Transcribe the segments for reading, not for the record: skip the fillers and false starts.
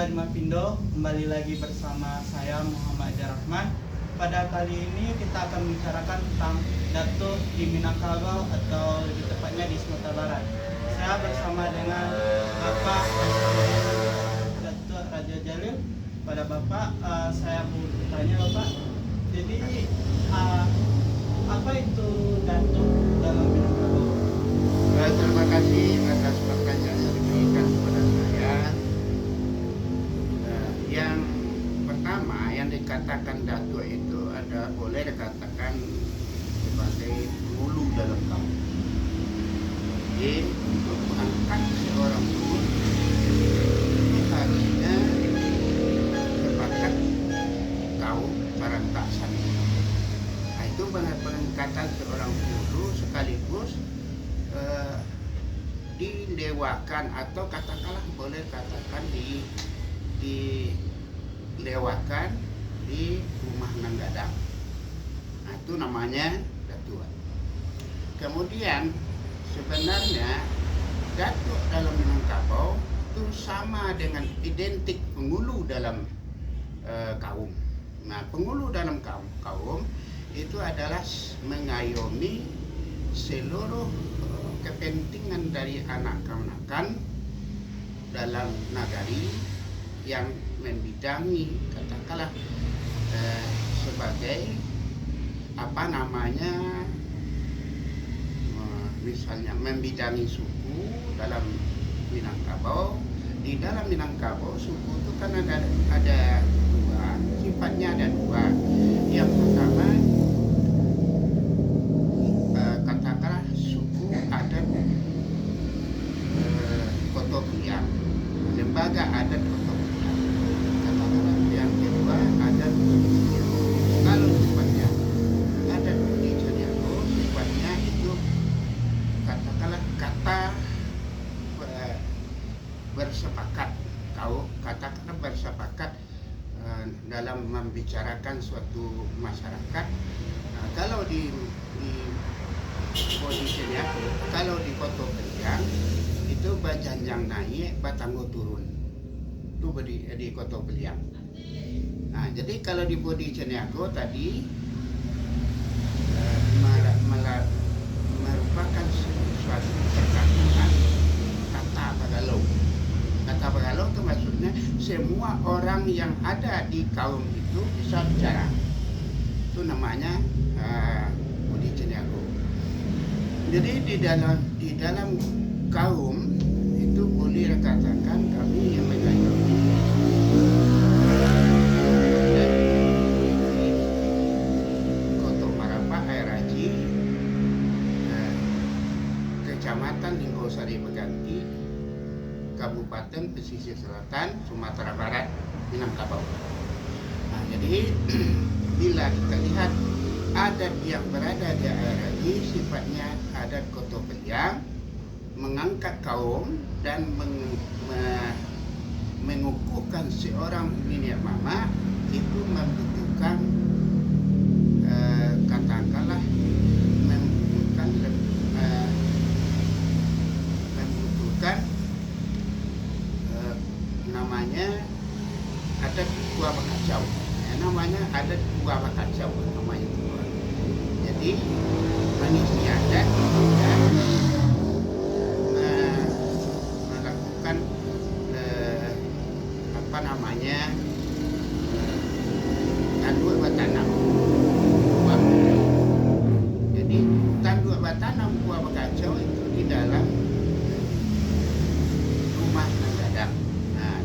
di Mapindo, kembali lagi bersama saya Muhammad Rahman. Pada kali ini kita akan membicarakan tentang Datuk di Minangkabau atau lebih tepatnya di Sumatera Barat. Saya bersama dengan Bapak Datuk Raja Jalil. Pada Bapak, saya mau bertanya Bapak, jadi apa itu Datuk dalam Minangkabau? Terima kasih atas pertanyaan yang diberikan kepada saya. Yang pertama yang dikatakan datuk itu boleh dikatakan sebagai hulu dalam kaum. Jadi untuk mengangkat seorang guru itu harusnya sepakat kaum para taksan. Nah, itu pengangkatan seorang guru sekaligus dilewakan atau katakanlah boleh katakan dilewakan di rumah Nanggadang. Nah, itu namanya datuk. Kemudian sebenarnya datuk dalam Minangkabau itu sama dengan identik penghulu dalam kaum. Nah, penghulu dalam kaum itu adalah mengayomi seluruh kepentingan dari anak keponakan dalam nagari yang membidangi katakanlah sebagai misalnya membidangi suku dalam Minangkabau. Di dalam Minangkabau suku itu kan ada dua, sifatnya ada dua. Yang pertama katakanlah suku adat Koto Piang, lembaga adat Koto Piang. Katakanlah yang kedua adat Caniago. Kalau sifatnya adat Caniago, sifatnya itu katakanlah kata bersepakat. Katakanlah bersepakat dalam membicarakan suatu masyarakat. Nah, kalau di posisinya, kalau di Koto Piang itu bajanjang naik, batanggo turun. Itu di Koto Piang. Nah, jadi kalau di Bodi Caniago tadi merupakan suatu perkatuan kata Pagalau. Kata Pagalau itu maksudnya semua orang yang ada di kaum itu bisa bicara. Itu namanya Bodi Caniago. Jadi di dalam kaum itu boleh dikatakan kami yang mengayomi Koto Marapa Air Haji, Kecamatan Lingkosari Beganti, Kabupaten Pesisir Selatan, Sumatera Barat, Minangkabau. Nah, jadi bila kita lihat adat yang berada di Air Haji sifatnya adat Koto Piang, mengangkat kaum dan mengukuhkan seorang nenek mama itu membutuhkan katakanlah membutuhkan namanya adat buah bakacau. Namanya adat buah bakacau namanya itu. Jadi manusia adat dan melakukan tanduk batanam buah bakacau. Jadi tanduk batanam buah bakacau itu di dalam rumah Nanggadang. Nah,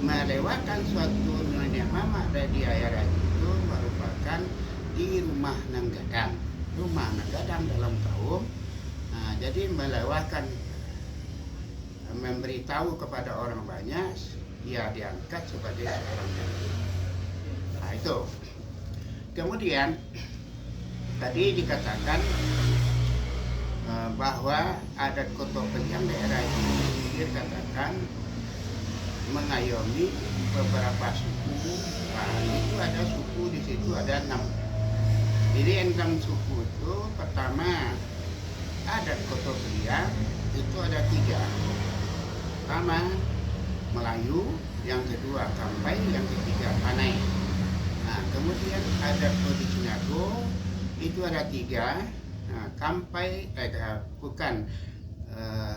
melewatkan suatu nenek mama dari Air Haji itu merupakan di rumah Nanggadang. Rumah Nanggadang dalam kaum. Nah, jadi melewatkan memberitahu kepada orang banyak ia diangkat sebagai seorang nabi. Nah, itu. Kemudian tadi dikatakan bahwa adat Koto Piang daerah ini dikatakan mengayomi beberapa suku. Nah, itu ada suku di situ ada 6. Jadi 6 suku itu pertama adat Koto Piang itu ada 3. Pertama Melayu, yang kedua kampai, yang ketiga panai. Nah, kemudian adat Bodi Ciniago itu ada 3. Nah, kampai bukan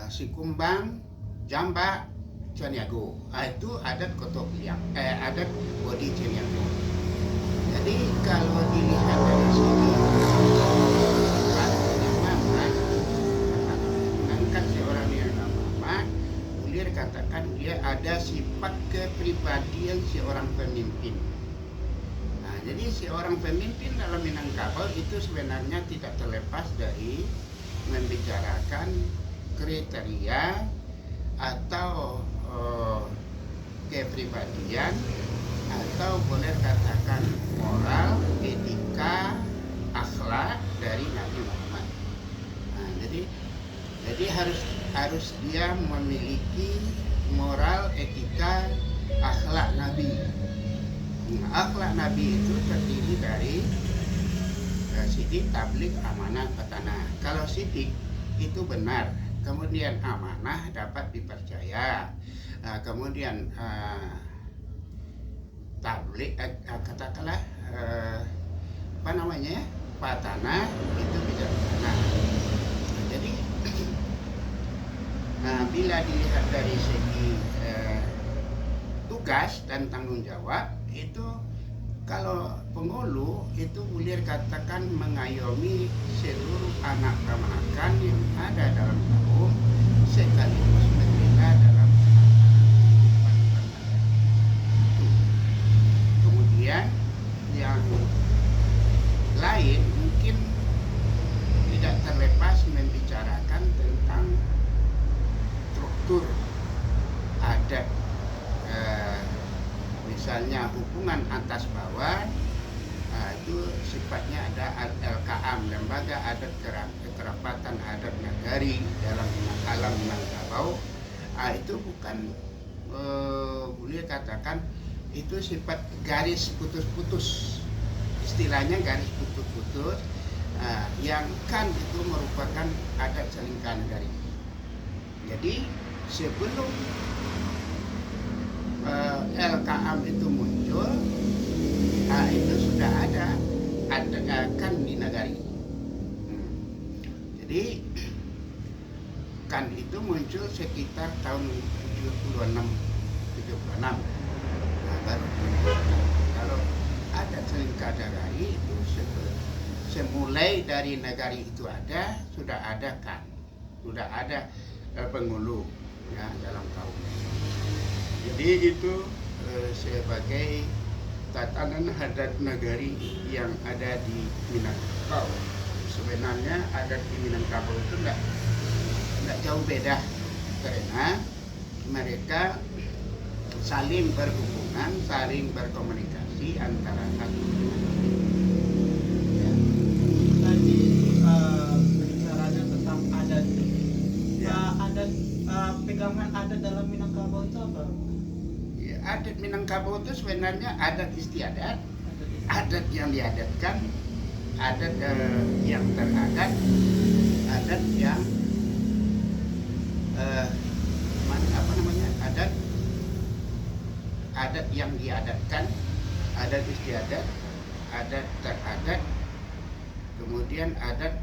Sikumbang, Jambak, Ciniago. Itu adat Kotopiliang, adat Bodi Ciniago. Jadi kalau dilihat dari sini, mengangkat seorang yang lama, boleh dikatakan dia ada sifat kepribadian seorang pemimpin. Nah, jadi seorang pemimpin dalam Minangkabau itu sebenarnya tidak terlepas dari membicarakan kriteria atau kepribadian, atau boleh katakan moral, etika, akhlak dari Nabi Muhammad. Nah, jadi harus dia memiliki moral, etika, akhlak Nabi. Akhlak Nabi itu terdiri dari sidik, tablik, amanah, petanah. Kalau sidik itu benar, kemudian amanah dapat dipercaya, kemudian tablik katakanlah patanah itu bijaksana. Jadi bila dilihat dari segi tugas dan tanggung jawab, itu kalau pengulu itu boleh katakan mengayomi seluruh anak kemanakan yang ada dalam kaum, sekaligus membela dalam kehidupan bernegara. Kemudian yang lain mungkin tidak terlepas membicarakan tentang struktur adat, misalnya hubungan atas bawah, itu sifatnya ada LKAM, Lembaga Adat Kerapatan Adat Nagari dalam alam Minangkabau. Itu bukan boleh katakan itu sifat garis putus-putus, istilahnya garis putus-putus, yang kan itu merupakan adat Selingkah Nagari. Jadi sebelum LKAM itu muncul, itu sudah ada kan di Nagari. Jadi kan itu muncul sekitar tahun 76. Nah, baru kalau adat Selingkah Nagari itu semulai dari Nagari itu ada, sudah ada kan, sudah ada pengulu ya dalam kaum. Jadi itu sebagai tatanan adat Nagari yang ada di Minangkabau. Sebenarnya adat di Minangkabau itu tidak jauh beda, karena mereka saling berhubungan, saling berkomunikasi antara satu dengan lain. Ya. Tadi bicaranya tentang adat. Adat pegangan adat dalam Minangkabau itu apa? Ya, adat Minangkabau itu sebenarnya adat istiadat, adat yang diadatkan, adat yang teradat, adat yang adat yang diadatkan, adat istiadat, adat teradat, kemudian adat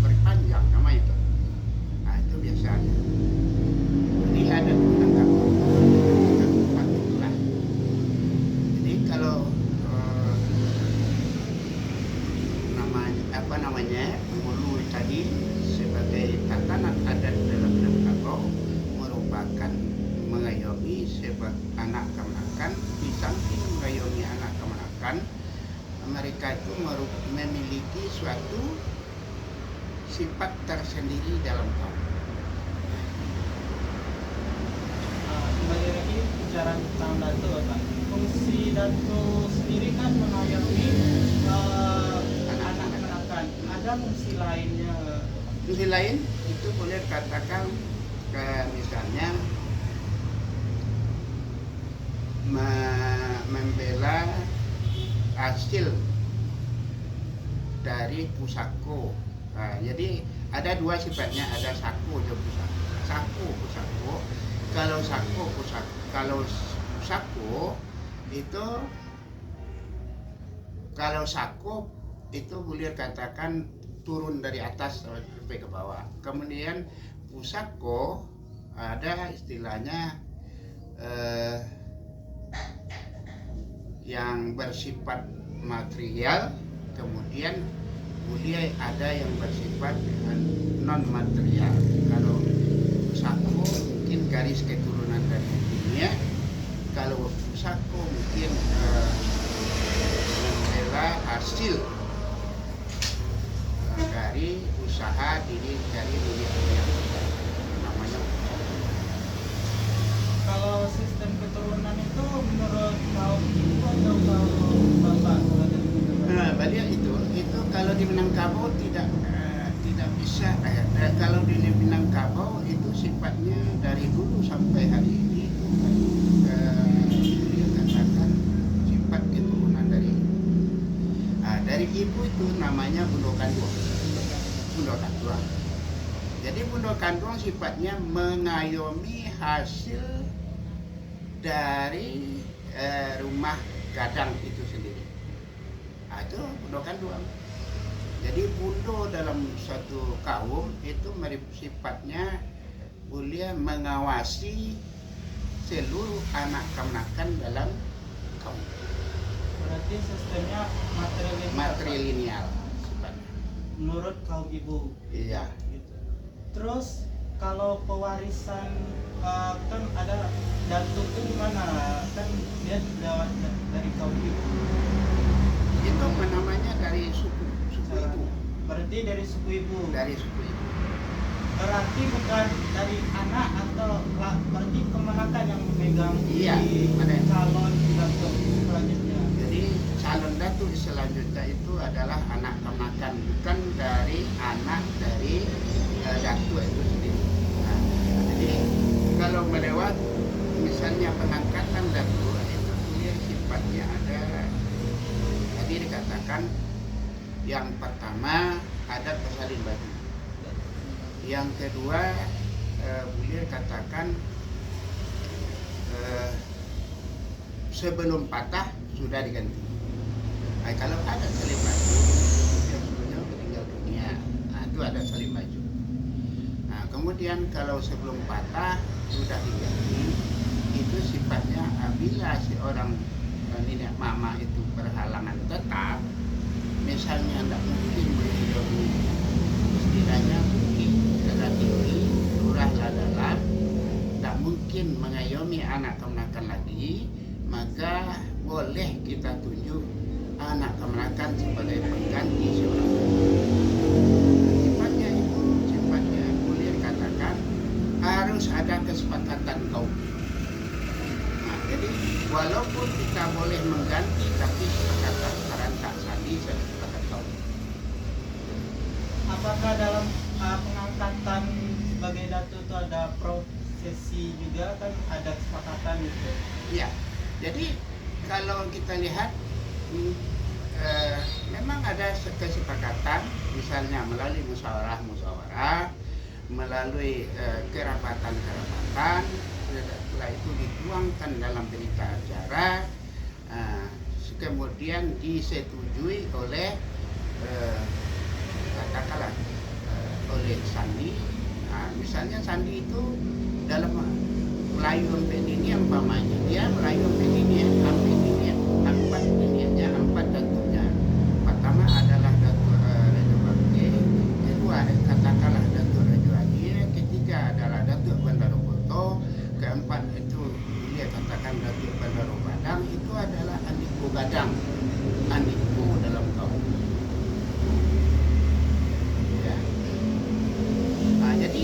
berpanjang namanya itu. Nah, itu biasanya. Ini adat Minangkabau empat itulah. Jadi kalau pengulu tadi sebagai tatanan adat dalam Minangkabau merupakan mengayomi sebab anak kemanakan. Di samping mengayomi anak kemanakan, mereka itu memiliki suatu sifat tersendiri dalam kaum. Kembali lagi bicara tentang Dato, Pak. Fungsi Dato sendiri kan mengayomi anak kemanakan. Ada fungsi lainnya? Fungsi lain itu boleh katakan misalnya membela hasil dari pusako. Jadi ada dua sifatnya, ada sako dan pusako. Sako. Kalau sako pusako, kalau sako itu boleh katakan turun dari atas sampai ke bawah. Kemudian pusako ada istilahnya yang bersifat material, kemudian boleh ada yang bersifat non material. Kalau pusako mungkin garis keturunan dari dunia, kalau pusako mungkin adalah hasil dari usaha diri dari diri yang namanya pusako. Kalau sistem keturunan itu menurut kaum ibu atau kaum bapak? Balik itu kalau di Minangkabau tidak bisa. Kalau di Minangkabau itu sifatnya dari dulu sampai hari ini itu dia katakan sifat keturunan dari ibu itu namanya Bundo Kanduang. Jadi Bundo Kanduang sifatnya mengayomi hasil dari rumah gadang itu sendiri. Itu Bundo Kanduang. Jadi bundo dalam suatu kaum itu sifatnya boleh mengawasi seluruh anak kemenakan dalam kaum. Berarti sistemnya matrilineal sifatnya. Menurut kaum ibu. Iya. Gitu. Terus kalau pewarisan kan ada datuk itu gimana? Kan dia lewat dari kaum ibu. Itu namanya dari suku ibu. Berarti dari suku ibu. Dari suku ibu. Berarti bukan dari anak atau berarti kemenakan yang memegang Iya, calon datuk selanjutnya. Jadi calon datuk selanjutnya itu adalah anak kemenakan, bukan dari anak dari datuk itu sendiri. Nah, jadi kalau melewat misalnya pengangkatan datuk itu dia sifatnya ada. Tadi dikatakan yang pertama adat bersalin baju. Yang kedua boleh katakan sebelum patah sudah diganti. Kalau ada salin baju yang sebelumnya meninggal dunia, itu ada salin baju. Nah, kemudian kalau sebelum patah sudah diganti, itu sifatnya bila si orang nenek mama itu berhalangan tetap, misalnya tidak mungkin menghidupkan istilahnya tinggi, darah tinggi, lurah dalam, tidak mungkin mengayomi anak kemenakan lagi, maka boleh kita tunjuk anak kemenakan sebagai pengganti seorang sifatnya itu, sifatnya boleh dikatakan harus ada kesepakatan kaum. Nah, jadi walaupun kita boleh mengganti, tapi kesepakatan serentak sandi sepakat kaum. Apakah dalam pengangkatan sebagai datuk itu ada prosesi juga, kan ada kesepakatan gitu? Iya. Jadi kalau kita lihat memang ada kesepakatan, misalnya melalui musyawarah, melalui kerapatan, setelah itu dituangkan dalam berita acara, kemudian disetujui oleh katakanlah oleh sandi. Misalnya sandi itu dalam Melayu ini umpamanya dia Melayu ini empat datuknya. Pertama adalah Datuk Raja Bakti, kedua katakanlah Datuk Raja Haji, ketiga adalah Datuk Bandaroboto, keempat itu dia katakan Datuk Bandaro Badang, itu adalah Andiko Gadang, Andiko dalam kaum. Ya. Nah, jadi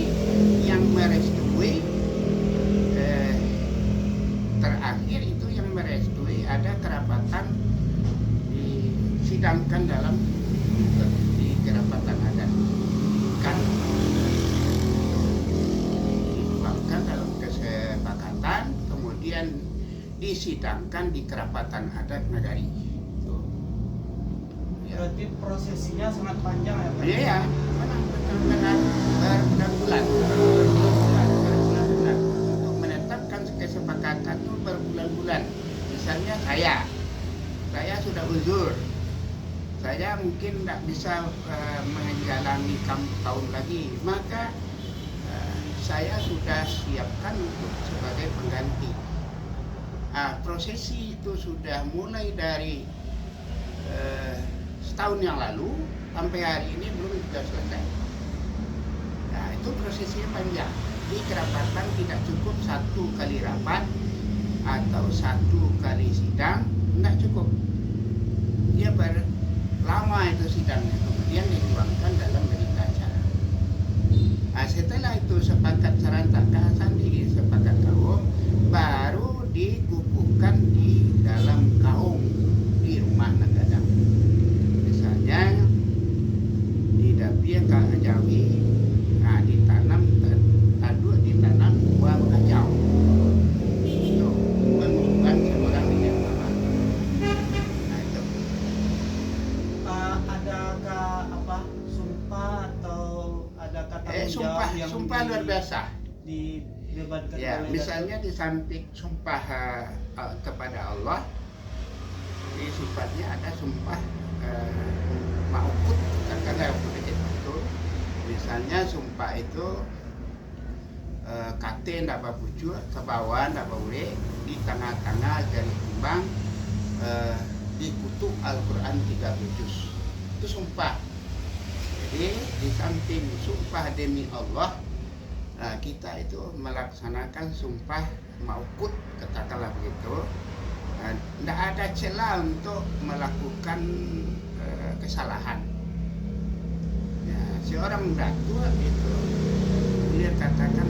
yang merestui terakhir itu yang merestui ada kerapatan disidangkan dalam di kerapatan adat kan dituangkan dalam kesepakatan, kemudian disidangkan di kerapatan adat nagari. Ya, Berarti prosesinya sangat panjang ya Pak? Iya, memang benar-benar berbulan-bulan, berbulan-bulan untuk menetapkan kesepakatan itu berbulan-bulan. Misalnya saya sudah uzur, saya mungkin tidak bisa menjalani tahun lagi, maka saya sudah siapkan untuk sebagai pengganti. Prosesi itu sudah mulai dari setahun yang lalu sampai hari ini belum juga selesai. Nah, itu prosesnya panjang. Di kerapatan tidak cukup satu kali rapat atau satu kali sidang, tidak cukup. Dia lama itu sidangnya, kemudian dituangkan dalam berita acara. Nah, setelah itu sepakat serentak sandi sepakat kaum, baru dikukuhkan di dalam kaum di rumah Nagadang. Misalnya di dapur Jawi, ditanam buah kacau. Itu menunjukkan seorang nenek mama. Nah, itu. Adakah apa sumpah atau adakah tanggung jawab yang sumpah luar biasa. dibebankan Ya, oleh misalnya di samping sumpah kepada Allah, di sifatnya ada sumpah maukut, katakanlah itu. Misalnya sumpah itu kate ndak bapucu, ke bawah ndak boleh, di tengah-tengah garis timbang dikutuk Al-Quran 30 juz. Itu sumpah. Jadi di samping sumpah demi Allah, kita itu melaksanakan sumpah maukut, katakanlah begitu. Tidak ada celah untuk melakukan kesalahan. Ya, seorang datuk itu dia katakan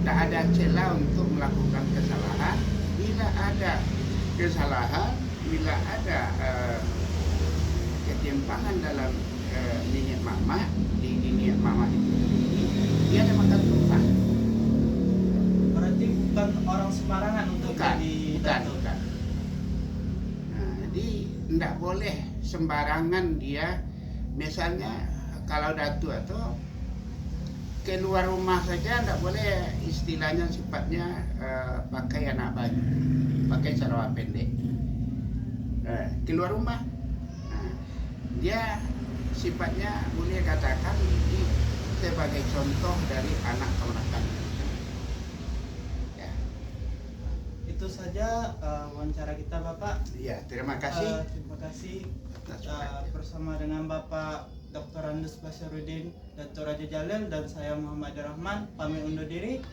tidak ada celah untuk melakukan kesalahan. Bila ada kesalahan, bila ada ketimpangan dalam niat mama, di niat mama itu sendiri, dia ada makan sumpah. Berarti bukan orang sembarangan untuk jadi datuk. Bukan. Nah, jadi tidak boleh sembarangan dia. Misalnya kalau datuk atau keluar rumah saja tidak boleh, istilahnya sifatnya pakai anak baju, pakai sarung pendek. Keluar rumah, dia sifatnya boleh katakan ini sebagai contoh dari anak kemenakan. Ya. Itu saja wawancara kita Bapak. Iya, terima kasih. Terima kasih Atas perhatian. bersama dengan Bapak Dr. Andes Basyarudin, Dr. Raja Jalil, dan saya Muhammad Rahman pamit undur diri.